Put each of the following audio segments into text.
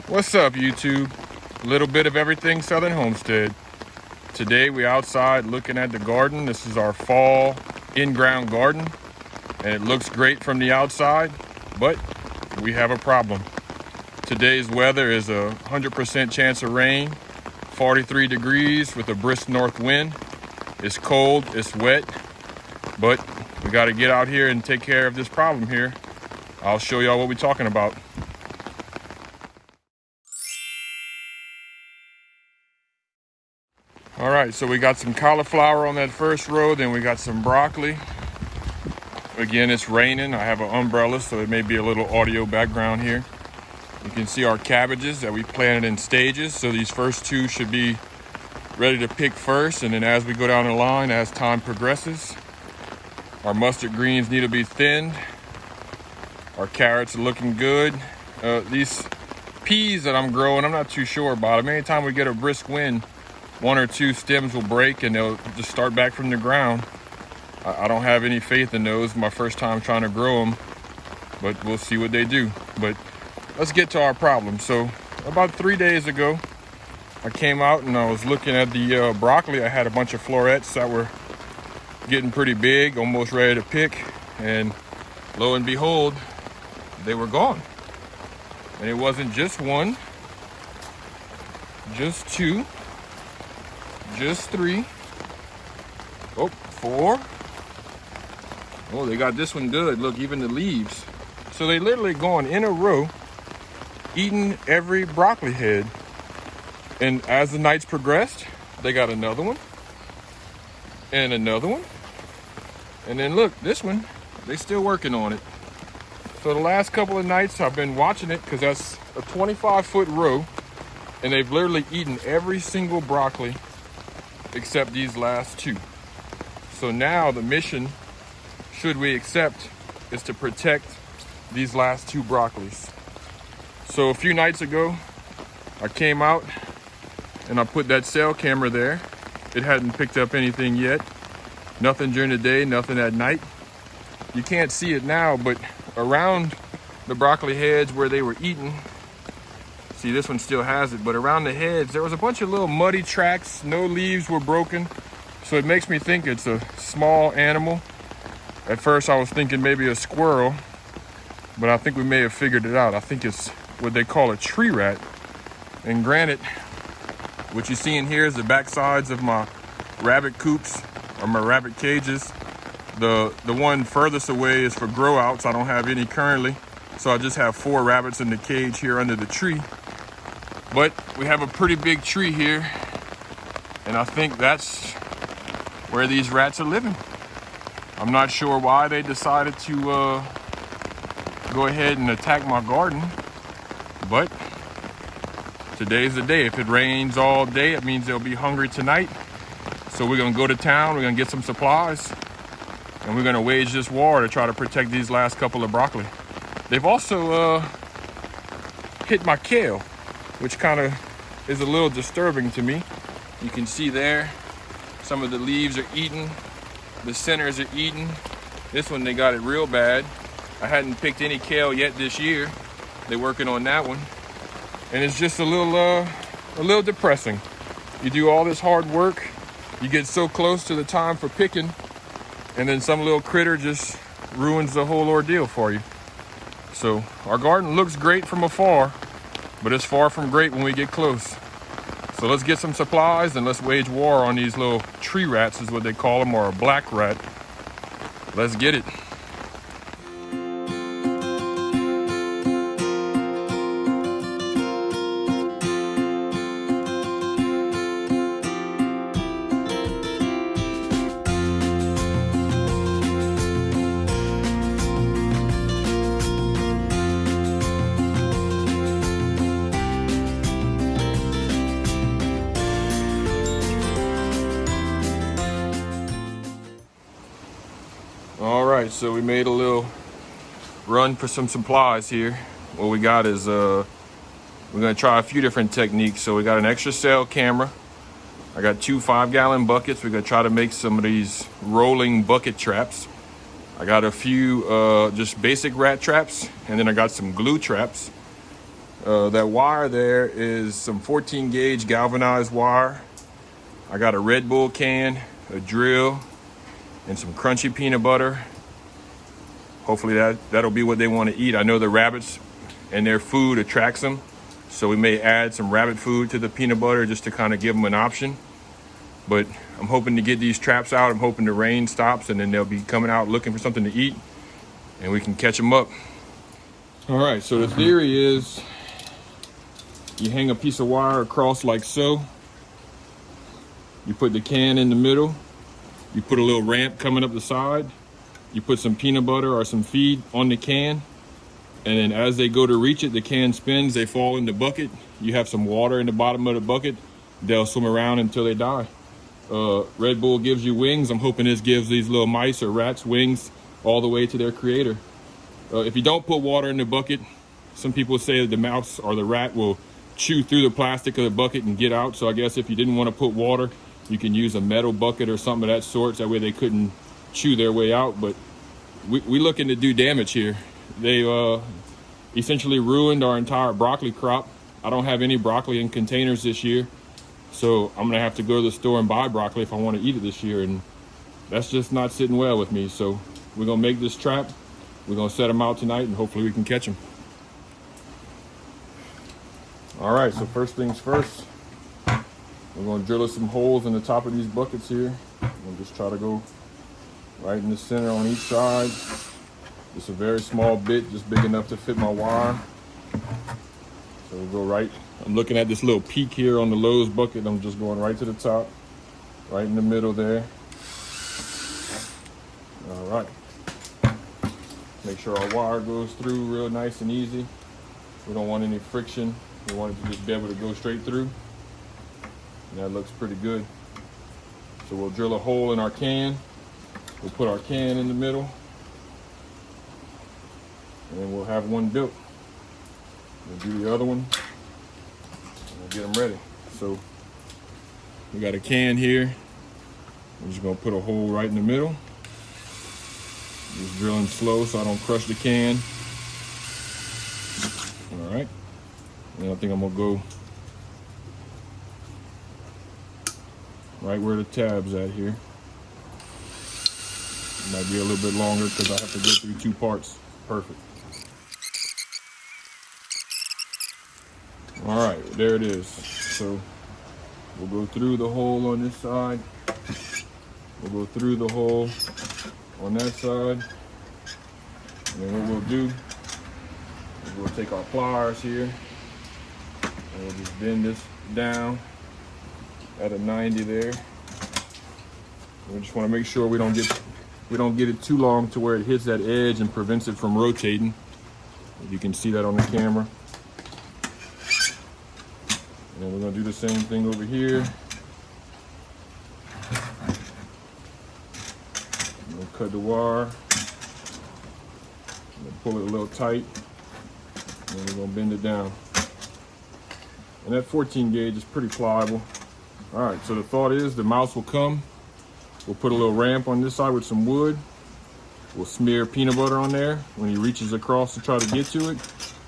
What's up, YouTube? A little bit of everything Southern Homestead. Today we outside looking at the garden. This is our fall in-ground garden, and it looks great from the outside, but we have a problem. Today's weather is a 100% chance of rain, 43 degrees with a brisk north wind. It's cold, it's wet, but we got to get out here and take care of this problem here. I'll show y'all what we're talking about. All right, so we got some cauliflower on that first row, then we got some broccoli. Again, it's raining. I have an umbrella, so it may be a little audio background here. You can see our cabbages that we planted in stages. So these first two should be ready to pick first, and then as we go down the line, as time progresses, our mustard greens need to be thinned. Our carrots are looking good. These peas that I'm growing, I'm not too sure about them. Anytime we get a brisk wind, one or two stems will break and they'll just start back from the ground. I don't have any faith in those. My first time trying to grow them, but we'll see what they do. But let's get to our problem. So about 3 days ago, I came out and I was looking at the broccoli. I had a bunch of florets that were getting pretty big, almost ready to pick, and lo and behold, they were gone. And it wasn't just one, just two, just three, four. Oh, they got this one good. Look, even the leaves. So they literally gone in a row, eating every broccoli head. And as the nights progressed, they got another one and another one. And then look, this one, they still working on it. So the last couple of nights I've been watching it because that's a 25-foot row, and they've literally eaten every single broccoli except these last two. So now the mission, should we accept, is to protect these last two broccolis. So a few nights ago, I came out and I put that cell camera there. It hadn't picked up anything yet. Nothing during the day, nothing at night. You can't see it now, but around the broccoli heads where they were eating, see, this one still has it, but around the heads, there was a bunch of little muddy tracks. No leaves were broken. So it makes me think it's a small animal. At first I was thinking maybe a squirrel, but I think we may have figured it out. I think it's what they call a tree rat. And granted, what you see in here is the back sides of my rabbit coops, or my rabbit cages. The one furthest away is for grow outs. I don't have any currently. So I just have 4 rabbits in the cage here under the tree. But we have a pretty big tree here, and I think that's where these rats are living. I'm not sure why they decided to go ahead and attack my garden, but today's the day. If it rains all day, it means they'll be hungry tonight. So we're gonna go to town, we're gonna get some supplies, and we're gonna wage this war to try to protect these last couple of broccoli. They've also hit my kale, which kind of is a little disturbing to me. You can see there, some of the leaves are eaten, the centers are eaten. This one, they got it real bad. I hadn't picked any kale yet this year. They're working on that one. And it's just a little depressing. You do all this hard work, you get so close to the time for picking, and then some little critter just ruins the whole ordeal for you. So our garden looks great from afar, but it's far from great when we get close. So let's get some supplies and let's wage war on these little tree rats, is what they call them, or a black rat. Let's get it. All right, so we made a little run for some supplies here. What we got is we're gonna try a few different techniques. So we got an extra cell camera. I got 2 5-gallon buckets. We're gonna try to make some of these rolling bucket traps. I got a few just basic rat traps, and then I got some glue traps. That wire there is some 14 gauge galvanized wire. I got a Red Bull can, a drill, and some crunchy peanut butter. Hopefully that'll be what they want to eat. I know the rabbits and their food attracts them, so we may add some rabbit food to the peanut butter just to kind of give them an option. But I'm hoping to get these traps out. I'm hoping the rain stops and then they'll be coming out looking for something to eat and we can catch them up. All right, so the theory is you hang a piece of wire across like so. You put the can in the middle. You put a little ramp coming up the side. You put some peanut butter or some feed on the can. And then as they go to reach it, the can spins, they fall in the bucket. You have some water in the bottom of the bucket. They'll swim around until they die. Red Bull gives you wings. I'm hoping this gives these little mice or rats wings all the way to their creator. If you don't put water in the bucket, some people say that the mouse or the rat will chew through the plastic of the bucket and get out. So I guess if you didn't want to put water, you can use a metal bucket or something of that sort. That way they couldn't chew their way out. But we looking to do damage here. They essentially ruined our entire broccoli crop. I don't have any broccoli in containers this year. So I'm gonna have to go to the store and buy broccoli if I want to eat it this year. And that's just not sitting well with me. So we're gonna make this trap. We're gonna set them out tonight and hopefully we can catch them. All right, so first things first, we're gonna drill us some holes in the top of these buckets here. We'll just try to go right in the center on each side. Just a very small bit, just big enough to fit my wire. So we'll go right. I'm looking at this little peak here on the Lowe's bucket. I'm just going right to the top, right in the middle there. All right. Make sure our wire goes through real nice and easy. We don't want any friction. We want it to just be able to go straight through. And that looks pretty good. So we'll drill a hole in our can. We'll put our can in the middle. And then we'll have one built. We'll do the other one. And we'll get them ready. So we got a can here. I'm just gonna put a hole right in the middle. Just drilling slow so I don't crush the can. All right. And I think I'm gonna go right where the tab's at here. It might be a little bit longer because I have to go through two parts. Perfect. All right, there it is. So we'll go through the hole on this side. We'll go through the hole on that side. And then what we'll do is we'll take our pliers here and we'll just bend this down at a 90 there. We just want to make sure we don't get it too long to where it hits that edge and prevents it from rotating. You can see that on the camera. And then we're going to do the same thing over here. We'll cut the wire. We'll pull it a little tight. And we're going to bend it down. And that 14 gauge is pretty pliable. All right, so the thought is the mouse will come. We'll put a little ramp on this side with some wood. We'll smear peanut butter on there. When he reaches across to try to get to it,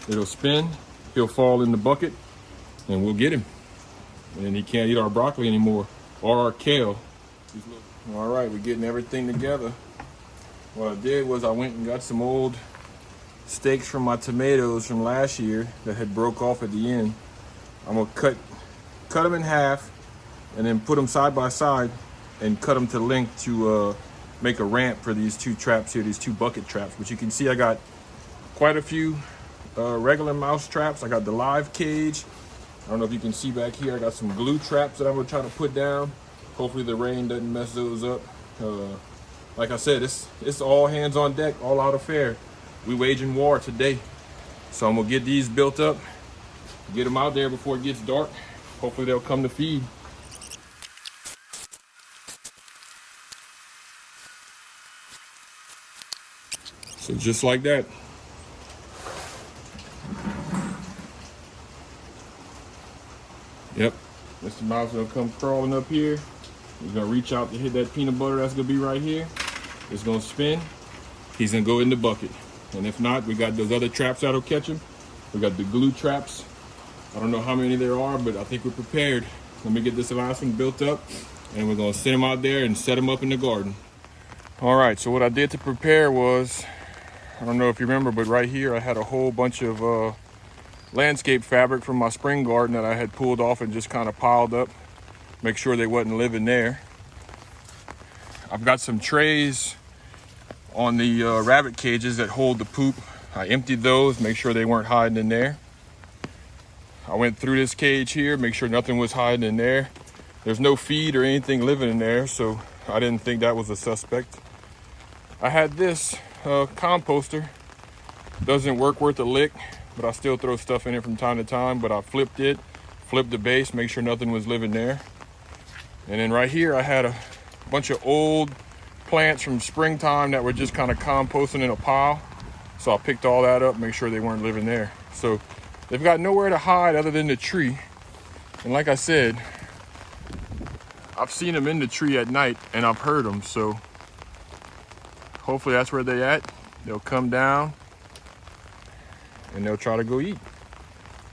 it'll spin. He'll fall in the bucket and we'll get him. And then he can't eat our broccoli anymore or our kale. All right, we're getting everything together. What I did was I went and got some old stakes from my tomatoes from last year that had broke off at the end. I'm gonna cut them in half and then put them side by side and cut them to length to make a ramp for these two traps here, these two bucket traps. But you can see I got quite a few regular mouse traps. I got the live cage. I don't know if you can see back here, I got some glue traps that I'm gonna try to put down. Hopefully the rain doesn't mess those up. Like I said, it's all hands on deck, all out affair. We waging war today. So I'm gonna get these built up, get them out there before it gets dark. Hopefully they'll come to feed. So just like that. Yep, Mr. Mouse gonna come crawling up here. He's gonna reach out to hit that peanut butter that's gonna be right here. It's gonna spin. He's gonna go in the bucket. And if not, we got those other traps that'll catch him. We got the glue traps. I don't know how many there are, but I think we're prepared. Let me get this last one built up, and we're gonna send them out there and set them up in the garden. All right, so what I did to prepare was, I don't know if you remember, but right here I had a whole bunch of landscape fabric from my spring garden that I had pulled off and just kind of piled up, make sure they wasn't living there. I've got some trays on the rabbit cages that hold the poop. I emptied those, make sure they weren't hiding in there. I went through this cage here, make sure nothing was hiding in there. There's no feed or anything living in there, so I didn't think that was a suspect. I had this composter. Doesn't work worth a lick, but I still throw stuff in it from time to time. But I flipped it, flipped the base, make sure nothing was living there. And then right here I had a bunch of old plants from springtime that were just kind of composting in a pile. So I picked all that up, make sure they weren't living there. So they've got nowhere to hide other than the tree. And like I said, I've seen them in the tree at night and I've heard them. So hopefully that's where they at. They'll come down and they'll try to go eat.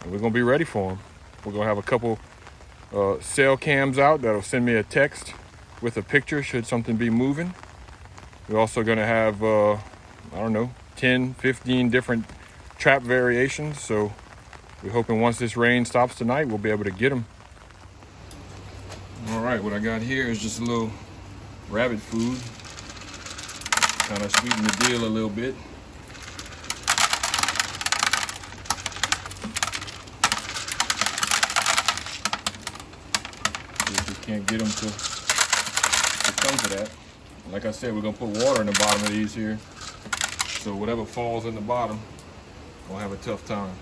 And we're gonna be ready for them. We're gonna have a couple cell cams out that'll send me a text with a picture should something be moving. We're also gonna have, I don't know, 10, 15 different trap variations. So we're hoping once this rain stops tonight, we'll be able to get them. All right, what I got here is just a little rabbit food. Kind of sweeten the deal a little bit. If we can't get them to come to that. Like I said, we're gonna put water in the bottom of these here. So whatever falls in the bottom, we'll have a tough time.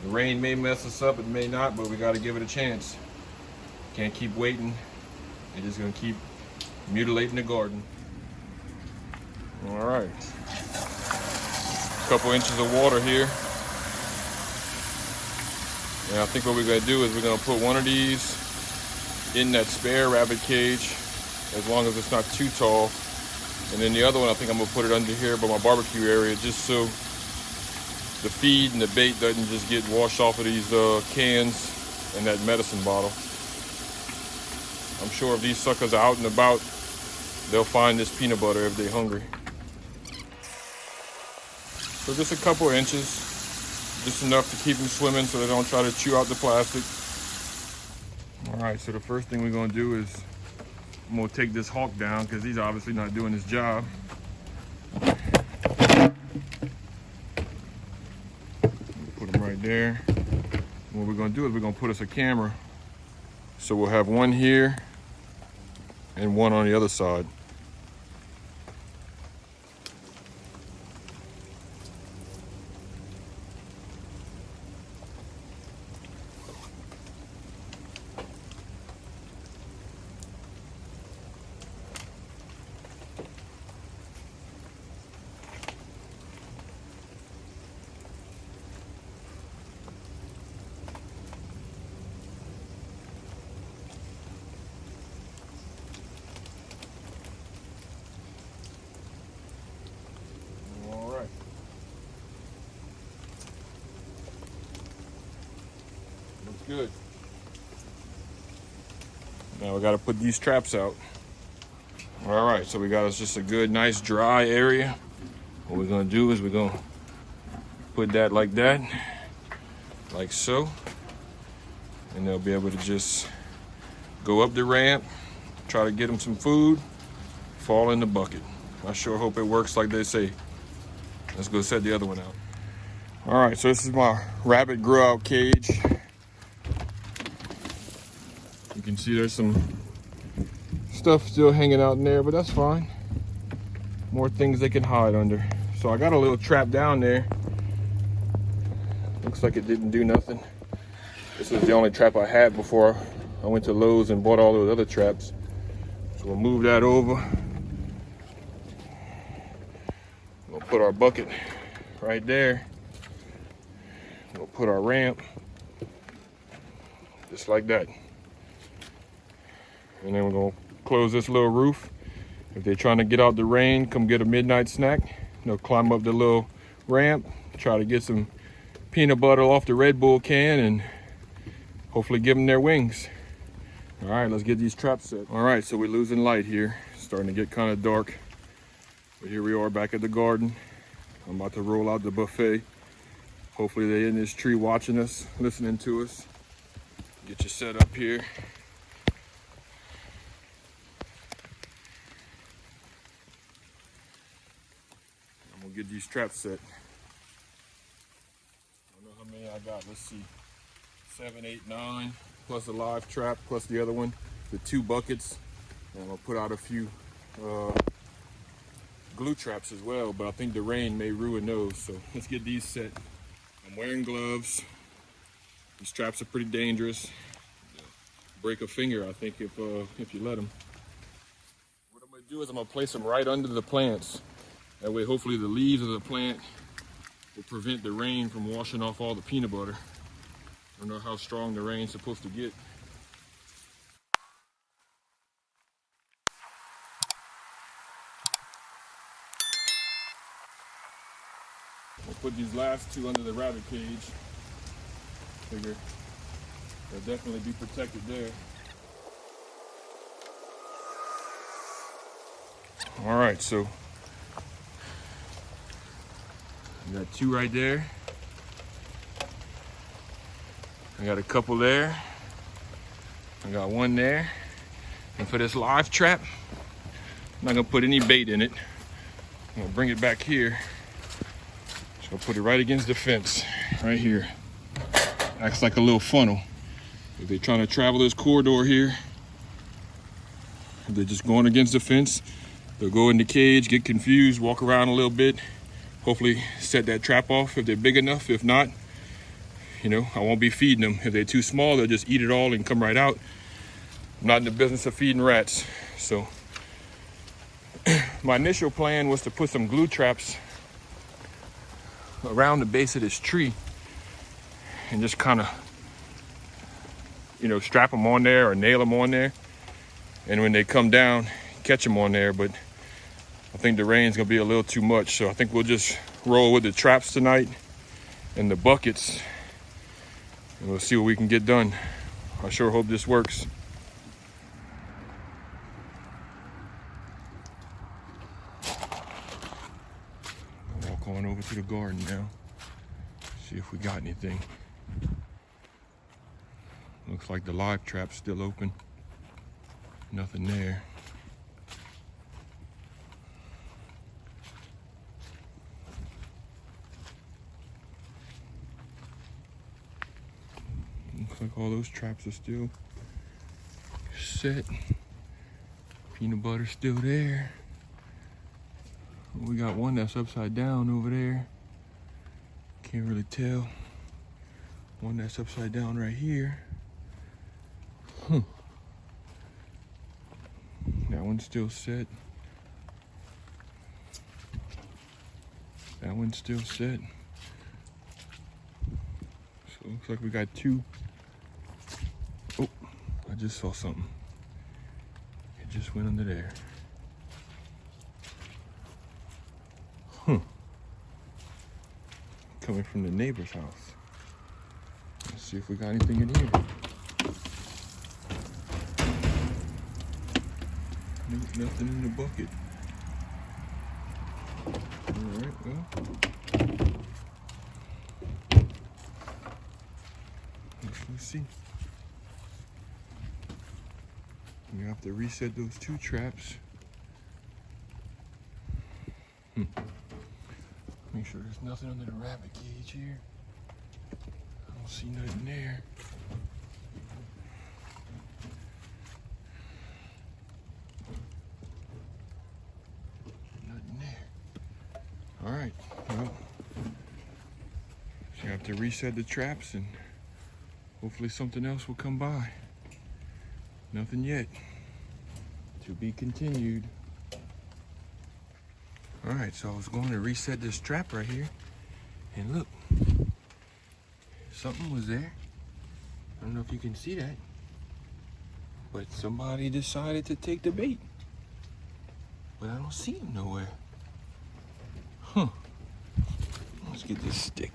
The rain may mess us up, it may not, but we gotta give it a chance. Can't keep waiting. They're just gonna keep mutilating the garden. All right. A couple inches of water here. And I think what we're gonna do is we're gonna put one of these in that spare rabbit cage, as long as it's not too tall. And then the other one, I think I'm gonna put it under here by my barbecue area, just so the feed and the bait doesn't just get washed off of these cans and that medicine bottle. I'm sure if these suckers are out and about, they'll find this peanut butter if they're hungry. So just a couple inches, just enough to keep them swimming so they don't try to chew out the plastic. All right, so the first thing we're gonna do is I'm gonna take this hawk down because he's obviously not doing his job. Put him right there. And what we're gonna do is we're gonna put us a camera. So we'll have one here and one on the other side. Good. Now we got to put these traps out. All right, so we got us just a good, nice, dry area. What we're gonna do is we're gonna put that, like so, and they'll be able to just go up the ramp, try to get them some food, fall in the bucket. I sure hope it works like they say. Let's go set the other one out. All right, so this is my rabbit grow out cage. You can see there's some stuff still hanging out in there, but that's fine. More things they can hide under. So I got a little trap down there. Looks like it didn't do nothing. This was the only trap I had before I went to Lowe's and bought all those other traps. So we'll move that over. We'll put our bucket right there. We'll put our ramp just like that. And then we're gonna close this little roof. If they're trying to get out the rain, come get a midnight snack. They'll climb up the little ramp, try to get some peanut butter off the Red Bull can and hopefully give them their wings. All right, let's get these traps set. All right, so we're losing light here. It's starting to get kind of dark. But here we are back at the garden. I'm about to roll out the buffet. Hopefully they're in this tree watching us, listening to us. Get you set up here. I'm gonna get these traps set. I don't know how many I got, let's see. 7, 8, 9, plus a live trap, plus the other one, the 2 buckets. And I'm gonna put out a few glue traps as well, but I think the rain may ruin those. So let's get these set. I'm wearing gloves. These traps are pretty dangerous. Break a finger, I think, if you let them. What I'm gonna do is I'm gonna place them right under the plants. That way, hopefully the leaves of the plant will prevent the rain from washing off all the peanut butter. I don't know how strong the rain's supposed to get. We'll put these last 2 under the rabbit cage. Figure they'll definitely be protected there. All right, so I got 2 right there. I got a couple there. I got 1 there. And for this live trap, I'm not gonna put any bait in it. I'm gonna bring it back here. Just gonna put it right against the fence, right here. Acts like a little funnel. If they're trying to travel this corridor here, if they're just going against the fence, they'll go in the cage, get confused, walk around a little bit, hopefully set that trap off if they're big enough. If not, you know, I won't be feeding them. If they're too small, they'll just eat it all and come right out. I'm not in the business of feeding rats. So my initial plan was to put some glue traps around the base of this tree and just kind of, you know, strap them on there or nail them on there. And when they come down, catch them on there. But I think the rain's gonna be a little too much. So I think we'll just roll with the traps tonight and the buckets. And we'll see what we can get done. I sure hope this works. I'll walk on over to the garden now. See if we got anything. Looks like the live trap's still open. Nothing there. Looks like all those traps are still set. Peanut butter's still there. We got 1 that's upside down over there. Can't really tell. 1 that's upside down right here. That one's still set. That one's still set. So it looks like we got 2. Oh, I just saw something. It just went under there. Coming from the neighbor's house. Let's see if we got anything in here. Nothing in the bucket. All right, well. Let's see. We have to reset those 2 traps. Make sure there's nothing under the rabbit cage here. I don't see nothing there. Nothing there. All right, well, so you have to reset the traps and hopefully something else will come by. Nothing yet. To be continued. All right, so I was going to reset this trap right here, and look, something was there. I don't know if you can see that, but somebody decided to take the bait, but I don't see him nowhere. Let's get this stick.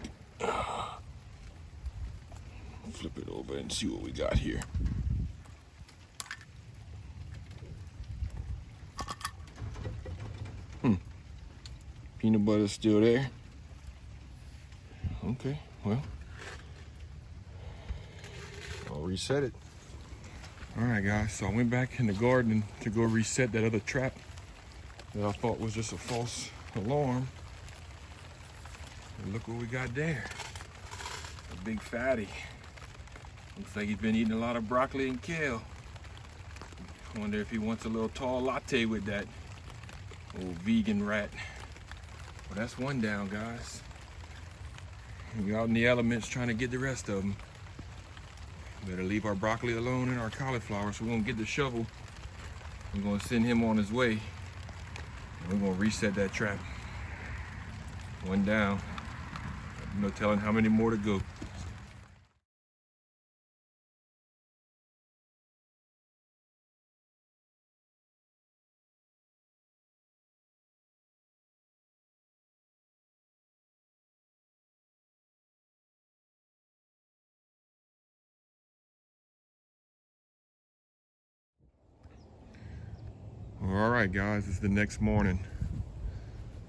flip it over and see what we got here. Peanut butter's still there. Okay, well, I'll reset it. All right, guys, so I went back in the garden to go reset that other trap that I thought was just a false alarm. And look what we got there. A big fatty. Looks like he's been eating a lot of broccoli and kale. I wonder if he wants a little tall latte with that old vegan rat. Well, that's one down, guys. We're out in the elements trying to get the rest of them. Better leave our broccoli alone and our cauliflower, so we won't get the shovel. We're gonna send him on his way. And we're gonna reset that trap. One down. No telling how many more to go. All right, guys, it's the next morning.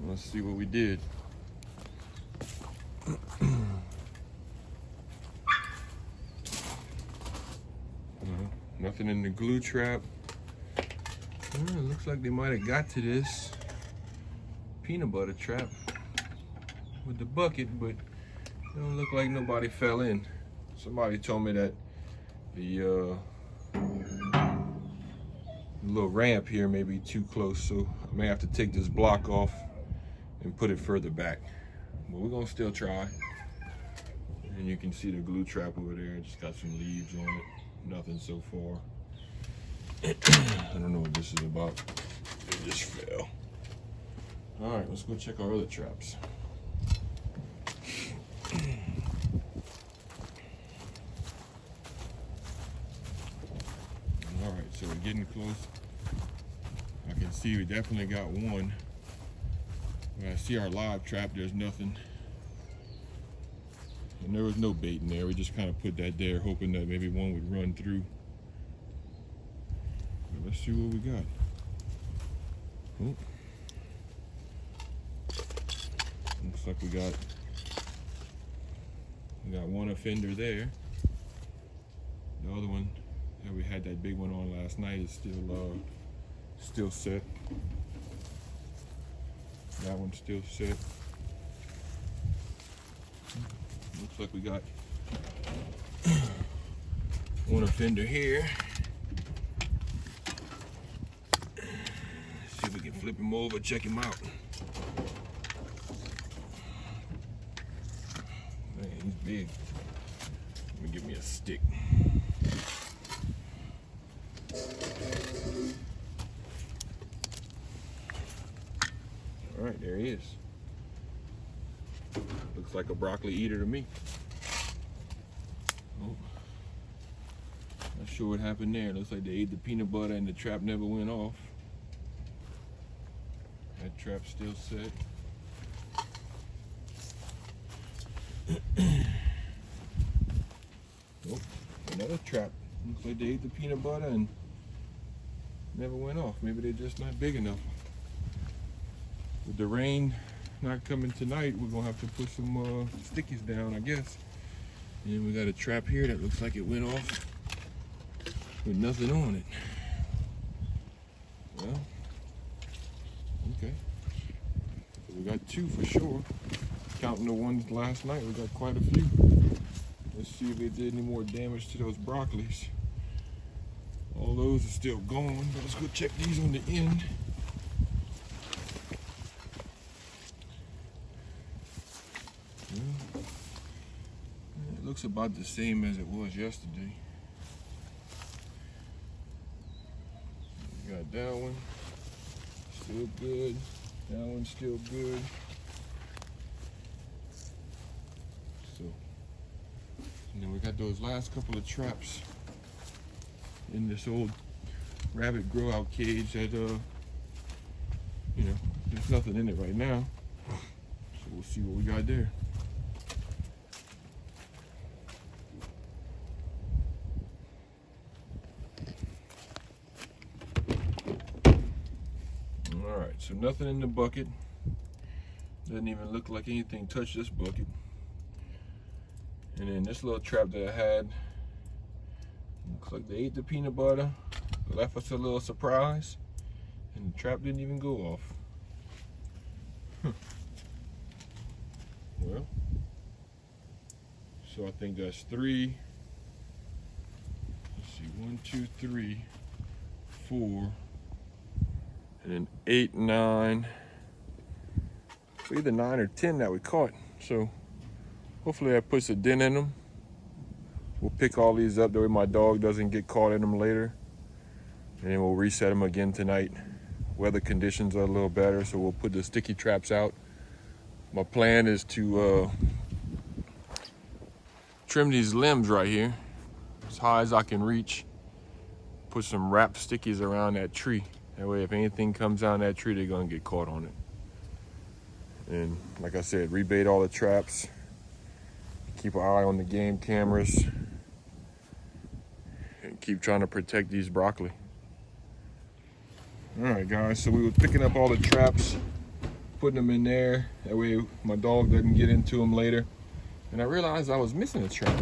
Let's see what we did. Nothing in the glue trap. It looks like they might have got to this peanut butter trap with the bucket, but it don't look like nobody fell in. Somebody told me that the little ramp here may be too close, so I may have to take this block off and put it further back. But we're gonna still try. And you can see the glue trap over there. It just got some leaves on it. Nothing so far. I don't know what this is about. It just fell. All right, let's go check our other traps. All right, so we're getting close. I can see we definitely got one. When I see our live trap, there's nothing. And there was no bait in there. We just kind of put that there, hoping that maybe one would run through. But let's see what we got. Oh. Looks like we got one offender there. The other one that we had that big one on last night is still set. That one's still set. Looks like we got one offender here. See if we can flip him over, check him out. Man, he's big. Let me give me a stick. All right, there he is. Looks like a broccoli eater to me. Oh, not sure what happened there. Looks like they ate the peanut butter and the trap never went off. That trap's still set. Oh, another trap. Looks like they ate the peanut butter and never went off. Maybe they're just not big enough. With the rain not coming tonight, we're gonna have to put some stickies down, I guess. And then we got a trap here that looks like it went off with nothing on it. Well, okay. So we got two for sure. Counting the ones last night, we got quite a few. Let's see if they did any more damage to those broccolis. All those are still going, but let's go check these on the end. It looks about the same as it was yesterday. We got that one, still good. That one's still good. So, and then we got those last couple of traps in this old rabbit grow out cage that, you know, there's nothing in it right now. So we'll see what we got there. so nothing in the bucket. Doesn't even look like anything touched this bucket. And then this little trap that I had, looks like they ate the peanut butter, left us a little surprise, and the trap didn't even go off. Well, so I think that's 3. Let's see, 1, 2, 3, 4, and then 8, 9. So either 9 or 10 that we caught. So hopefully that puts a dent in them. We'll pick all these up that way my dog doesn't get caught in them later. And then we'll reset them again tonight. Weather conditions are a little better, so we'll put the sticky traps out. My plan is to trim these limbs right here as high as I can reach. Put some wrapped stickies around that tree. That way if anything comes down that tree, they're gonna get caught on it. And like I said, rebait all the traps. Keep an eye on the game cameras. And keep trying to protect these broccoli. All right, guys, so we were picking up all the traps, putting them in there. That way my dog doesn't get into them later. And I realized I was missing a trap.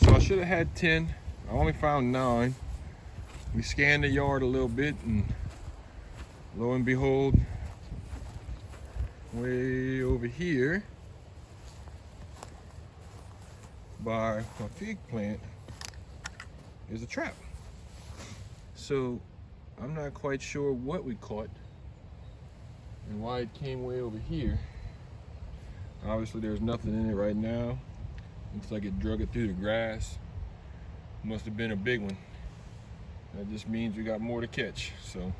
So I should have had 10. I only found 9. We scanned the yard a little bit, and lo and behold, way over here by my fig plant is a trap. So I'm not quite sure what we caught and why it came way over here. Obviously there's nothing in it right now. Looks like it drug it through the grass. Must have been a big one. That just means we got more to catch. So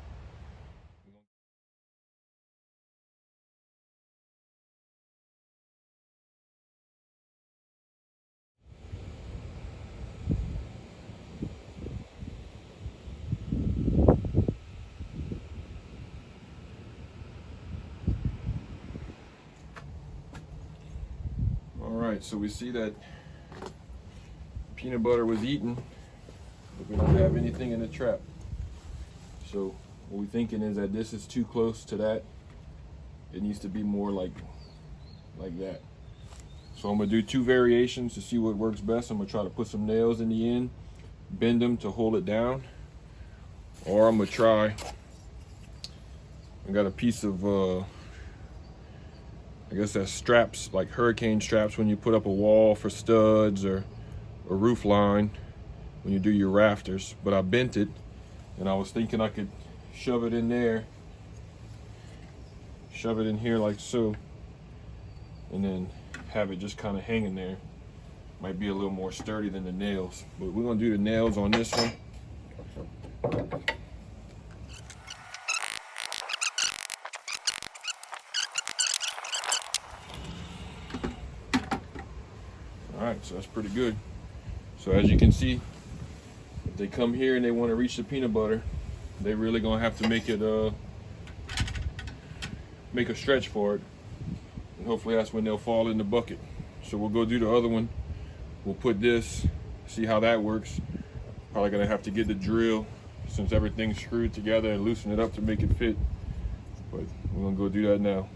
Alright, so we see that peanut butter was eaten, but we don't have anything in the trap. So what we're thinking is that this is too close to that. It needs to be more like that. So I'm gonna do 2 variations to see what works best. I'm gonna try to put some nails in the end, bend them to hold it down, or I'm gonna try, I got a piece of I guess that's straps, like hurricane straps when you put up a wall for studs or a roof line when you do your rafters. But I bent it, and I was thinking I could shove it in there, shove it in here like so, and then have it just kind of hanging there. Might be a little more sturdy than the nails, but we're gonna do the nails on this one. Alright, so that's pretty good. So as you can see, if they come here and they want to reach the peanut butter, they really gonna have to make it make a stretch for it. And hopefully that's when they'll fall in the bucket. So we'll go do the other one. We'll put this, see how that works. Probably gonna have to get the drill since everything's screwed together and loosen it up to make it fit. But we're gonna go do that now.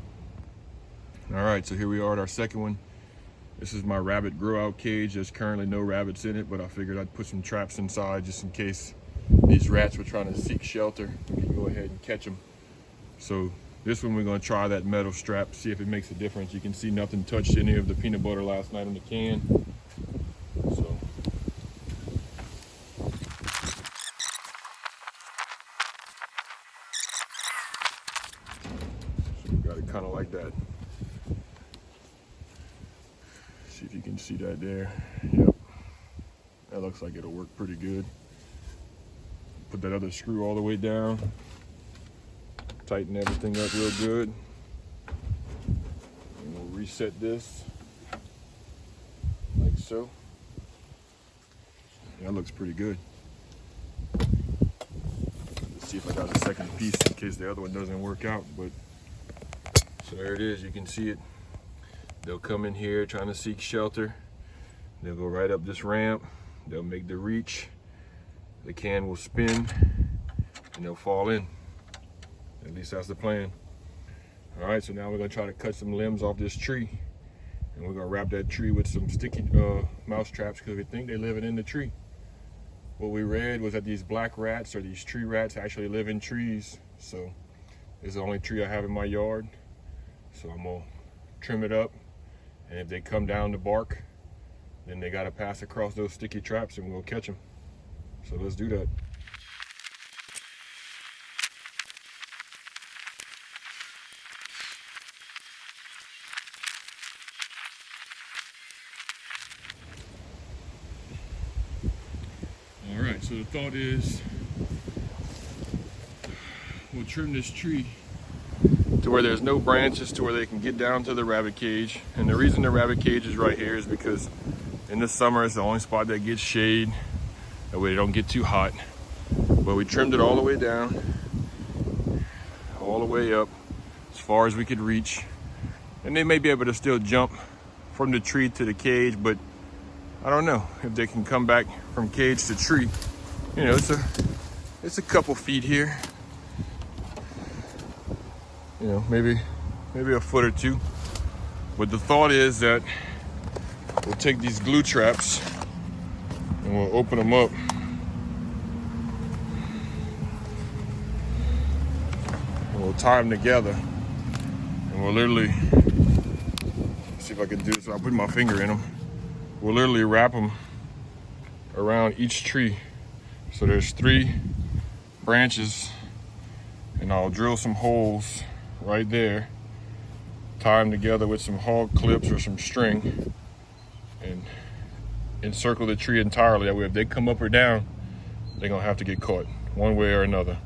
Alright, so here we are at our second one. This is my rabbit grow out cage. There's currently no rabbits in it, but I figured I'd put some traps inside just in case these rats were trying to seek shelter. We can go ahead and catch them. So this one we're gonna try that metal strap, see if it makes a difference. You can see nothing touched any of the peanut butter last night on the can. So we got it kind of like that. See if you can see that there. Yep, that looks like it'll work pretty good. Put that other screw all the way down, tighten everything up real good, and we'll reset this like so. That looks pretty good. Let's see if I got a second piece in case the other one doesn't work out. But so there it is, you can see it. They'll come in here trying to seek shelter. They'll go right up this ramp. They'll make the reach. The can will spin and they'll fall in. At least that's the plan. All right, so now we're gonna try to cut some limbs off this tree, and we're gonna wrap that tree with some sticky mouse traps because we think they're living in the tree. What we read was that these black rats, or these tree rats, actually live in trees. So it's the only tree I have in my yard. So I'm gonna trim it up, and if they come down the bark, then they gotta pass across those sticky traps and we'll catch them. So let's do that. All right, so the thought is we'll trim this tree to where there's no branches to where they can get down to the rabbit cage. And the reason the rabbit cage is right here is because in the summer it's the only spot that gets shade. That way they don't get too hot. But we trimmed it all the way down, all the way up, as far as we could reach. And they may be able to still jump from the tree to the cage, but I don't know if they can come back from cage to tree. You know, it's a couple feet here. You know, maybe a foot or two. But the thought is that we'll take these glue traps and we'll open them up. And we'll tie them together. And we'll literally, see if I can do this. I'll put my finger in them. We'll literally wrap them around each tree. So there's 3 branches, and I'll drill some holes right there, tie them together with some hog clips or some string, and encircle the tree entirely. That way if they come up or down, they're gonna have to get caught one way or another.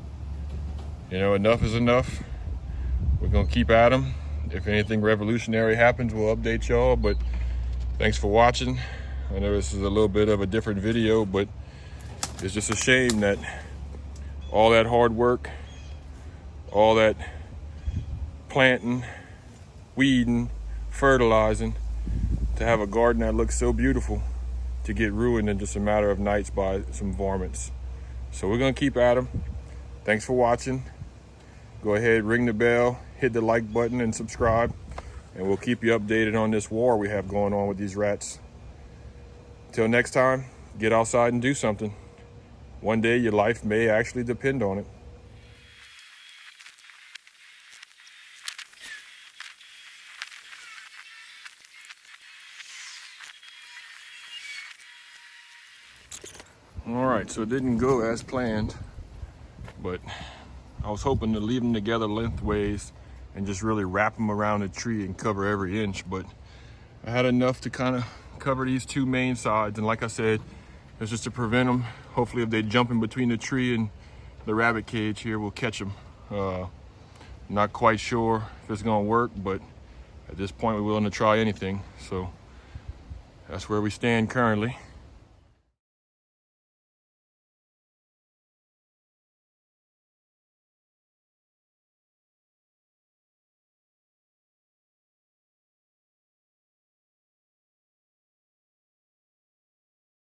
You know, enough is enough. We're gonna keep at them. If anything revolutionary happens, we'll update y'all, but thanks for watching. I know this is a little bit of a different video, but it's just a shame that all that hard work, all that planting, weeding, fertilizing, to have a garden that looks so beautiful to get ruined in just a matter of nights by some varmints. So we're gonna keep at them. Thanks for watching. Go ahead, ring the bell, hit the like button and subscribe, and we'll keep you updated on this war we have going on with these rats. Till next time, get outside and do something. One day your life may actually depend on it. All right, so it didn't go as planned, but I was hoping to leave them together lengthways and just really wrap them around the tree and cover every inch, but I had enough to kind of cover these 2 main sides. And like I said, it's just to prevent them. Hopefully if they jump in between the tree and the rabbit cage here, we'll catch them. Not quite sure if it's gonna work, but at this point we're willing to try anything. So that's where we stand currently.